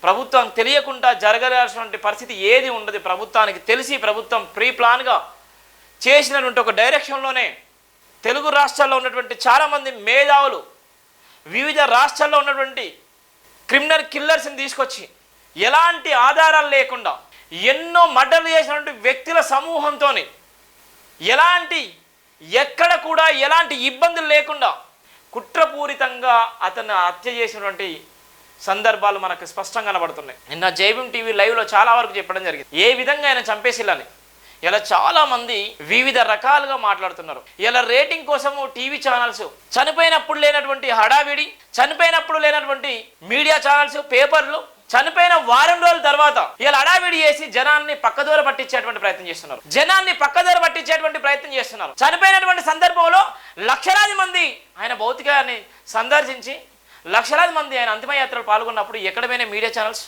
ప్రభుత్వం తెలియకుండా జరగాల్సినటువంటి పరిస్థితి ఏది ఉండదు. ప్రభుత్వానికి తెలిసి ప్రభుత్వం ప్రీ ప్లాన్గా చేసినటువంటి ఒక డైరెక్షన్లోనే తెలుగు రాష్ట్రాల్లో ఉన్నటువంటి చాలామంది మేధావులు వివిధ రాష్ట్రాల్లో ఉన్నటువంటి క్రిమినల్ కిల్లర్స్ని తీసుకొచ్చి ఎలాంటి ఆధారాలు లేకుండా ఎన్నో మర్డర్లు చేసినటువంటి వ్యక్తుల సమూహంతో ఎక్కడ కూడా ఎలాంటి ఇబ్బందులు లేకుండా కుట్రపూరితంగా అతను హత్య చేసినటువంటి సందర్భాలు మనకు స్పష్టంగా కనబడుతున్నాయి. నిన్న జైభీం టీవీ లైవ్లో చాలా వరకు చెప్పడం జరిగింది. ఏ విధంగా ఆయన చంపేసిల్లని ఇలా చాలామంది వివిధ రకాలుగా మాట్లాడుతున్నారు. ఇలా రేటింగ్ కోసము టీవీ ఛానల్స్, చనిపోయినప్పుడు లేనటువంటి హడావిడి, చనిపోయినప్పుడు లేనటువంటి మీడియా ఛానల్స్, పేపర్లు, చనిపోయిన వారం రోజుల తర్వాత ఇలా హడావిడి చేసి జనాన్ని పక్కదోర పట్టించేటువంటి ప్రయత్నం చేస్తున్నారు. చనిపోయినటువంటి సందర్భంలో లక్షలాది మంది ఆయన భౌతికాన్ని సందర్శించి లక్షలాది మంది ఆయన అంతిమయాత్రలు పాల్గొన్నప్పుడు ఎక్కడ పోయిన మీడియా ఛానల్స్?